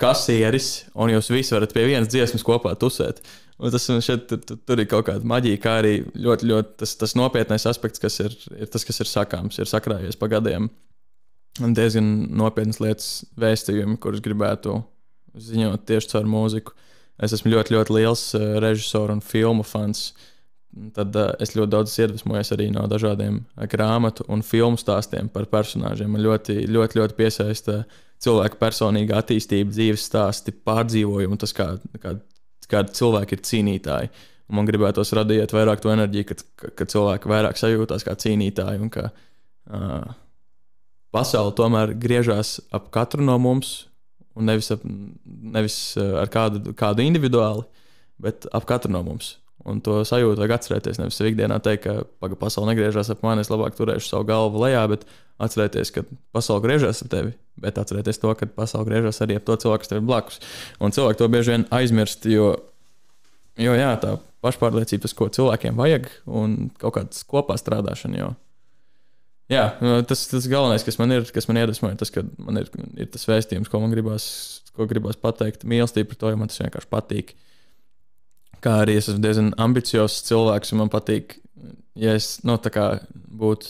kasieris, un jūs visi varat pie vienas dziesmas kopā tusēt. Un tas šeit, tur ir kaut kāda maģija, kā arī ļoti, ļoti tas nopietnais aspekts, kas ir tas, kas ir sakāms, ir sakrājies pa gadiem. Un diezgan nopietnas lietas vēstījumi, kurus gribētu ziņot tieši caur mūziku. Es esmu ļoti, ļoti liels režisoru un filmu fans. Tad es ļoti daudz iedvesmojos arī no dažādiem grāmatu un filmu stāstiem par personāžiem. Man ļoti, ļoti, ļoti piesaista cilvēku personīga attīstība, dzīves stāsti, pārdzīvojumi, tas kādi cilvēki ir cīnītāji. Un man gribētos radīt vairāk to enerģiju, ka cilvēki vairāk sajūtās kā cīnītāji un ka pasaule tomēr griežās ap katru no mums, un nevis ar kādu individuāli, bet ap katru no mums. Un to sajūtu vajag atcerēties, nevis ikdienā teikt, ka pasaule negriežās ap mani, es labāk turēšu savu galvu lejā, bet atcerēties, ka pasaule griežās ap tevi, bet atcerēties to, ka pasaule griežās arī ap to cilvēku, kas tev ir blakus. Un cilvēki to bieži vien aizmirst, jo jā, tā pašpārliecība, tas, ko cilvēkiem vajag, un kaut kāds kopā strādāšana, jo jā, tas galvenais, kas man iedvesmoja, tas, ka man ir tas vēstījums, ko gribās pateikt, mīlestība par to, jo man tas vienkārši patīk. Kā arī es esmu diezgan ambiciozs cilvēks, un man patīk, ja es tā kā būtu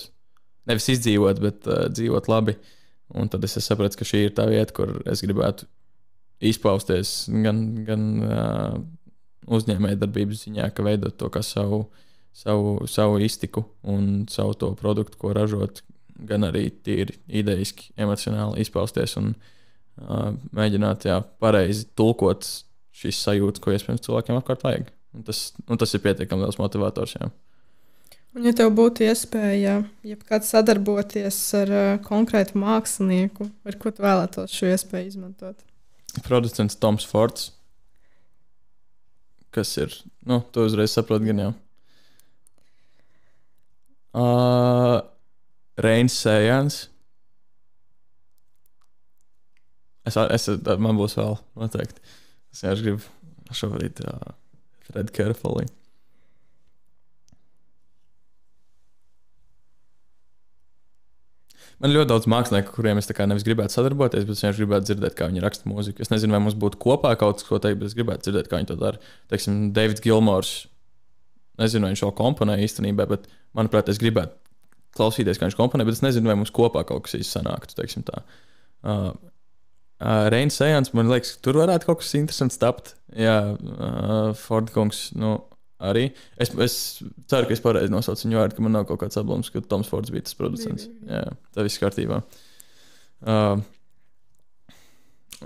nevis izdzīvot, bet dzīvot labi. Un tad es sapratu, ka šī ir tā vieta, kur es gribētu izpausties gan uzņēmējdarbības ziņā, ka veidot to kā savu iztiku un savu to produktu, ko ražot, gan arī tīri idejiski, emocionāli izpausties un mēģināt pareizi tulkot šīs sajūtas, ko iespējams cilvēkiem apkārt vajag. Un tas ir pietiekami liels motivators. Jā. Un ja tev būtu iespēja jebkad sadarboties ar konkrētu mākslinieku, ar ko tu vēlētos šo iespēju izmantot? Producents Toms Fords, kas ir, tu uzreiz saproti gan jau. Reinis Sējāns. Man būs vēl noteikti. Es vienkārši gribu šobrīd Fred Carefully. Man ir ļoti daudz mākslinieku, kuriem es nevis gribētu sadarboties, bet es vienkārši gribētu dzirdēt, kā viņi raksta mūziku. Es nezinu, vai mums būtu kopā kaut kas, ko teikt, bet es gribētu dzirdēt, kā viņi to dara. Teiksim, Davids Gilmors. Nezinu, vai viņš šo komponē īstenībā, bet, manuprāt, es gribētu klausīties, kā viņš komponē, bet es nezinu, vai mums kopā kaut kas īsti sanāktu, teiksim tā. Reinis Sējāns, man liekas, tur varētu kaut kas interesants tapt. Jā, Ford kungs, arī. Es ceru, ka es pareizi nosaucu viņu vārdu, ka man nav kaut kāds ablums, ka Toms Fords bija tas producents. Jā, tā viss kārtībā.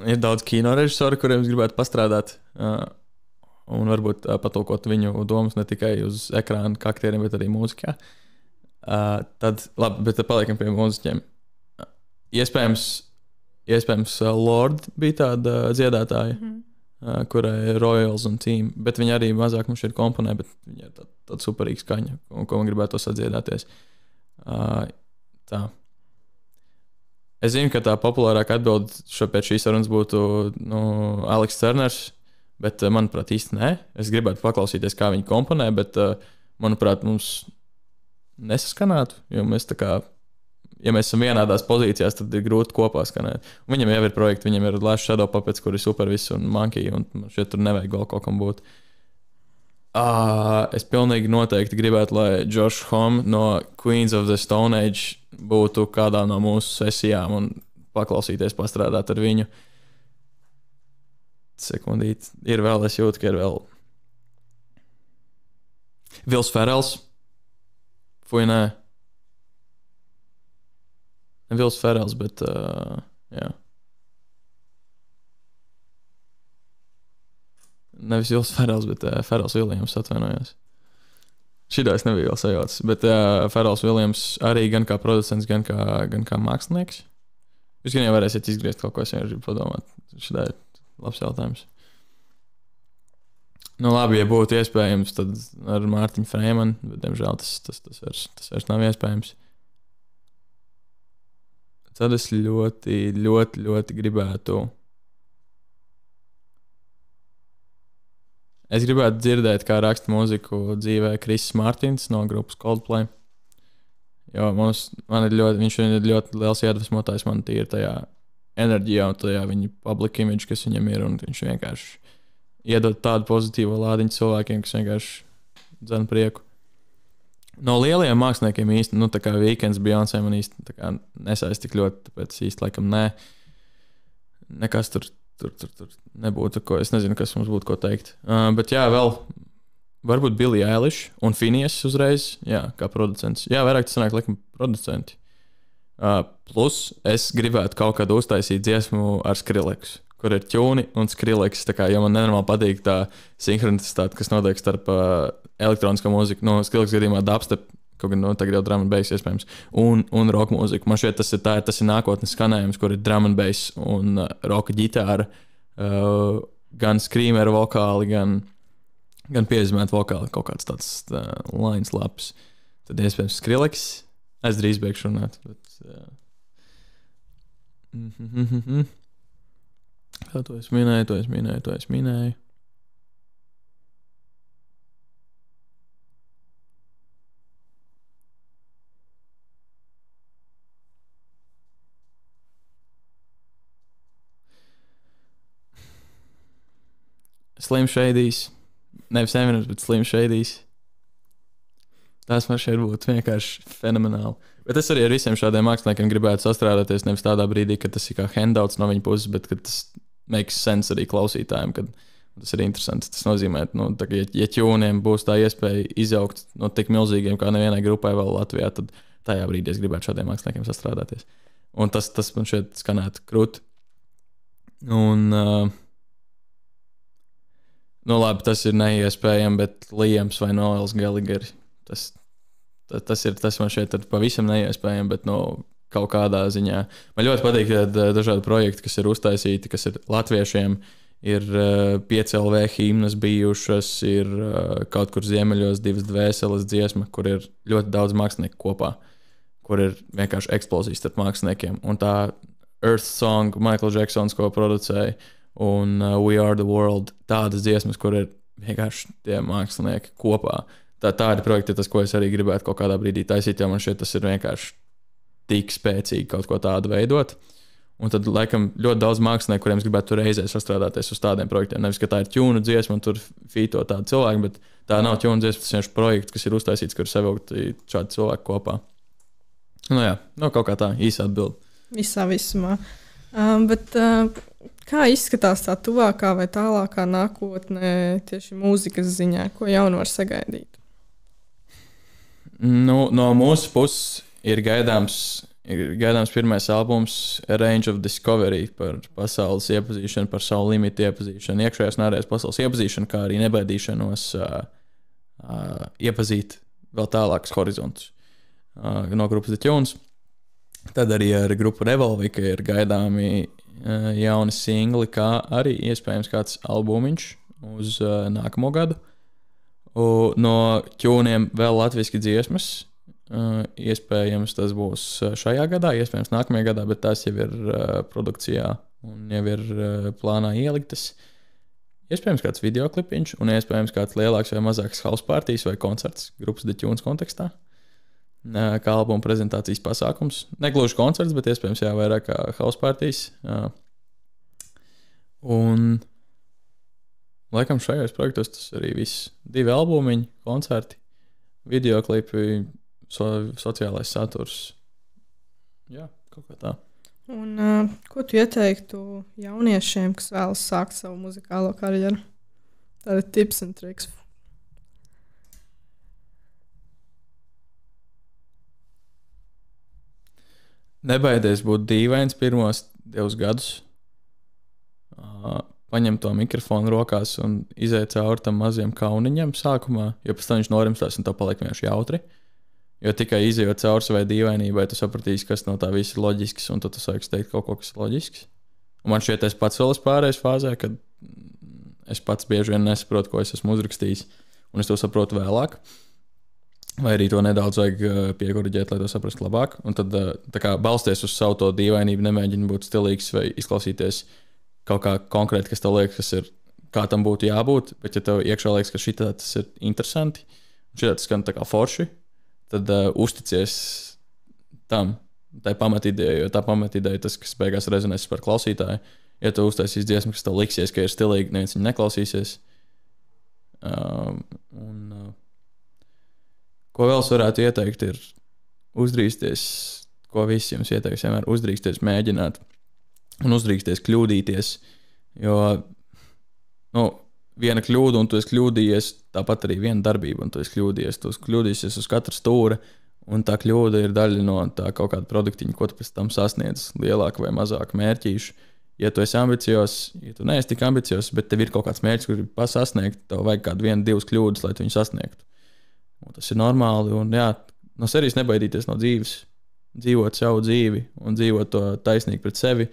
Ir daudz kinorežisoru, kuriem es gribētu pastrādāt, un varbūt patulkot viņu domas ne tikai uz ekrāna kā aktieriem, bet arī mūzikā. Tad, labi, bet paliekam pie mūziķiem. Iespējams, Lord bija tāda dziedātāja, kurai ir Royals un Team, bet viņa arī mazāk mums šeit komponē, bet viņa ir tāda superīga skaņa, ko man gribētu sadziedāties. Tā. Es zinu, ka tā populārākā atbilde pēc šīs sarunas būtu Aleks Cerners, bet, manuprāt, īsti nē. Es gribētu paklausīties, kā viņi komponē, bet, manuprāt, mums nesaskanētu, jo mēs tā kā, ja mēs esam vienādās pozīcijās, tad ir grūti kopā skanēt. Un viņam jau ir projekti, viņam ir Last Shadow Puppets, kur ir super viss un Monkey, un šeit tur nevajag vēl kaut kam būt. Es pilnīgi noteikti gribētu, lai Josh Homme no Queens of the Stone Age būtu kādā no mūsu sesijām un paklausīties, pastrādāt ar viņu. Sekundīt. Ir vēl, es jūtu, ka ir vēl. Vils Ferels. Fuj, nē. Vils Ferels, bet jā. Nevis Vils Ferels, bet Ferels Viljams, atvainojos. Šitā es nebiju vēl sajaucis, bet Ferels Viljams arī gan kā producents, gan kā mākslinieks. Jūs gan jau varēsiet izgriezt kaut ko, es vienkārši gribu padomāt. Šitā ir labs jautājums. Nu labi, ja būtu iespējams, tad ar Mārtiņu Freimanu, bet diemžēl tas vairs nav iespējams. Tad es ļoti, ļoti, ļoti gribētu. Es gribētu dzirdēt, kā raksta mūziku dzīvē Kriss Mārtiņš no grupas Coldplay. Jo viņš ir ļoti liels iedvesmotājs man tīri tajā enerģijā un tajā viņa public image, kas viņam ir, un viņš vienkārši iedod tādu pozitīvu lādiņu cilvēkiem, kas vienkārši dzen prieku. No lielajiem māksliniekiem īsti, tā kā Weekends, Beyoncé man īsti nesaist tik ļoti, tāpēc īsti laikam nē. Nekas tur nebūtu, es nezinu, kas mums būtu ko teikt. Bet jā, vēl varbūt Billie Eilish un Phineas uzreiz, jā, kā producents. Jā, vairāk tas sanāk, laikam, producenti. Plus es gribētu kaut kādu uztaisīt dziesmu ar Skrillexu, kur ir ķūni un Skrilleks, jo man nenormāli patīk tā sinhronicitāte, kas notiek starp elektronisko mūziku, Skrilleks gadījumā dubstep, kaut gan tagad jau drum and bass iespējams, un rock mūziku. Man šķiet, tas ir nākotnes skanējums, kur ir drum and bass un roka ģitāra, gan screamer vokāli, gan piezīmēt vokāli, kaut kāds tāds lines labs. Tad iespējams Skrilleks. Es drīz beigšu runāt. Kā to es minēju. Slim Shadys. Nevis Eminems, bet Slim Shadys. Tas man šeit būtu vienkārši fenomenāli. Bet es arī ar visiem šādiem māksliniekiem gribētu sastrādāties nevis tādā brīdī, kad tas ir kā handouts no viņa puses, bet kad tas makes sense arī klausītājiem, kad tas ir interesanti. Tas nozīmē, ja ķūniem būs tā iespēja izaugt no tik milzīgiem kā nevienai grupai vēl Latvijā, tad tajā brīdī es gribētu šādiem māksliniekiem sastrādāties. Un tas man šeit skanētu krūti. Un labi, tas ir neiespējami, bet Liams vai Noels Gallagheri. Tas man šeit ir pavisam neiespējami, bet kaut kādā ziņā. Man ļoti patīk dažādi projekti, kas ir uztaisīti, kas ir latviešiem, ir 5LV himnas bijušas, ir kaut kur ziemeļos 2 dvēseles dziesma, kur ir ļoti daudz mākslinieku kopā, kur ir vienkārši eksplozijas starp māksliniekiem. Un tā Earth Song, Michael Jacksons, ko producēja, un We Are The World, tādas dziesmas, kur ir vienkārši tie mākslinieki kopā. Tādi projekti ir tas, ko es arī gribētu kaut kādā brīdī taisīt, jo man šeit tas ir vienkārši tik spēcīgi kaut ko tādu veidot. Un tad, laikam, ļoti daudz mākslinieku, kuriem es gribētu reizē sastrādāties uz tādiem projektiem. Nevis, ka tā ir ķūnu dziesma un tur fīto tādu cilvēku, bet tā nav ķūnu dziesma, tas vienkārši projekts, kas ir uztaisīts, kur savilkti šādi cilvēki kopā. Kaut kā tā īsa atbilde. Visā visumā. Kā izskatās tā tuvākā vai tālākā nākotnē tieši mūzikas ziņā, ko jaunu var sagaidīt? No mūsu puses ir gaidāms pirmais albums Range of Discovery par pasaules iepazīšanu, par savu limitu iepazīšanu, iekšējās un ārējās pasaules iepazīšanu, kā arī nebaidīšanos iepazīt vēl tālākus horizontus no grupas The Tunes. Tad arī ar grupu Revolvika ir gaidāmi jauni singli, kā arī iespējams kāds albumiņš uz nākamo gadu. No ķūniem vēl latviski dziesmas, Iespējams, tas būs šajā gadā, iespējams, nākamajā gadā, bet tās jau ir produkcijā un jau ir plānā ieliktas. Iespējams, kāds videoklipiņš, un iespējams, kāds lielāks vai mazāks house partijas vai koncerts grupas The Tunes kontekstā. Kā albuma prezentācijas pasākums. Negluži koncerts, bet iespējams, vairāk kā house partijas. Un laikam šajos projektos tas arī viss. 2 albumiņi, koncerti, videoklipi, sociālais saturs. Jā, kaut kā tā. Un ko tu ieteiktu jauniešiem, kas vēlas sākt savu muzikālo karjeru? Tāda tips un triks. Nebaidies būt dīvains pirmos 2 gadus. Paņem to mikrofonu rokās un iziet cauri tam maziem kauniņam sākumā, jo pēc tam viņš norimstās un tev paliek vienkārši jautri. Jo tikai izejot cauri savai dīvainībai, tu sapratīsi, kas no tā viss ir loģisks, un tu sāksi teikt kaut ko, kas ir loģisks. Un man šķiet, es pats vēl esmu pārējais fāzē, kad es pats bieži vien nesaprotu, ko es esmu uzrakstījis, un es to saprotu vēlāk. Vai arī to nedaudz vajag piekoriģēt, lai to saprastu labāk. Un tad tā kā balsties uz savu to dīvainību, nemēģini būt stilīgs vai izklausīties kaut kā konkrēti, kas tev liekas, kas ir, kā tam būtu jābūt, bet ja tev iekšā liekas, ka šitā tas ir interesanti, šitā tas skan tā kā forši, tad uzticies tam, tai pamatideja, jo tā pamatideja tas, kas beigās rezonēs par klausītāju. Ja tu uztaisīs dziesmu, kas tev liksies, ka ir stilīgi, neviens viņu neklausīsies. Ko vēl es varētu ieteikt, ir uzdrīksties, ko visi jums ieteiks, vienmēr uzdrīksties mēģināt un uzdrīksties kļūdīties, jo viena kļūda, un tu esi kļūdījies, tāpat arī viena darbība, un tu esi kļūdījies. Tu esi kļūdījies uz katra stūra, un tā kļūda ir daļa no tā kaut kāda produktiņa, ko tu pēc tam sasniedz, lielāku vai mazāku mērķīšu. Ja tu esi ambiciozs, ja tu neesi tik ambiciozs, bet tev ir kaut kāds mērķis, kur gribi sasniegt, tev vajag kādu 1-2 kļūdas, lai tu viņu sasniegtu. Un tas ir normāli, un jā, no serijas nebaidīties no dzīves, dzīvot savu dzīvi un dzīvot to taisnīgi pret sevi,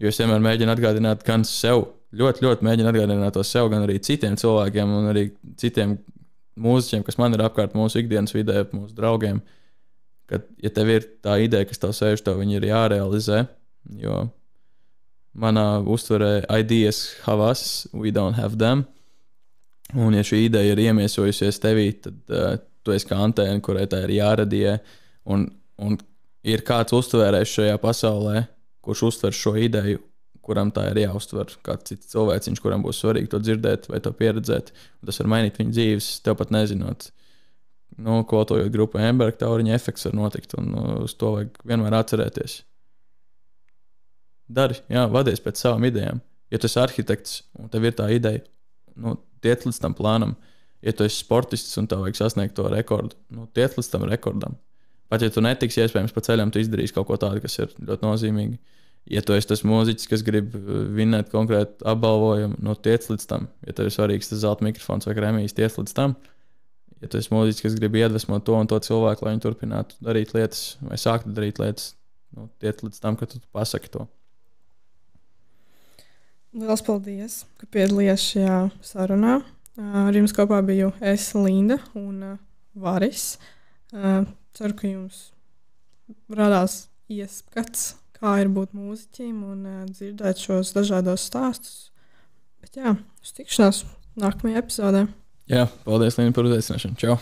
jo es vienmēr mēģinu atgādināt gan sev, ļoti mēģinu atgādināt to sev, gan arī citiem cilvēkiem un arī citiem mūziķiem, kas man ir apkārt mūsu ikdienas vidē, mūsu draugiem, ka, ja tev ir tā ideja, kas tev sēž, tev viņi ir jārealizē, jo manā uztverē ideas have us, we don't have them, un ja šī ideja ir iemiesojusies tevī, tad tu esi kā antēna, kurai tā ir jāradīja, un ir kāds uztvērējis šajā pasaulē, kurš uztver šo ideju, kuram tā ir jāuztver, kāds cits cilvēciņš, kuram būs svarīgi to dzirdēt vai to pieredzēt. Un tas var mainīt viņu dzīves, tev pat nezinot. Kvotojot grupu Emberga, tauriņa efekts var notikt, un uz to vajag vienmēr atcerēties. Dari, vadies pēc savām idejām. Ja tu esi arhitekts un tev ir tā ideja, tiec līdz tam plānam. Ja tu esi sportists un tev vajag sasniegt to rekordu, tiec līdz tam rekordam. Pat ja tu netiksi, iespējams, pa ceļam tu izdarīsi kaut ko tādu, kas ir ļoti nozīmīgi. Ja tu esi tas mūziķis, kas grib vinnēt konkrētu apbalvojumu, tiec līdz tam. Ja tev ir svarīgs tas zelta mikrofons vai krēmijas, tiec līdz tam. Ja tu esi mūziķis, kas grib iedvesmot to un to cilvēku, lai viņi turpinātu darīt lietas vai sāktu darīt lietas, tiec līdz tam, ka tu pasaki to. Lielas paldies, ka piedalījies šajā sarunā. Ar jums kopā biju es, Linda un Varis. Ceru, ka jums radās ieskats, kā ir būt mūziķim un dzirdēt šos dažādos stāstus. Bet uz tikšanās nākamajā epizodē. Jā, paldies, Līna, par uzaicināšanu. Čau!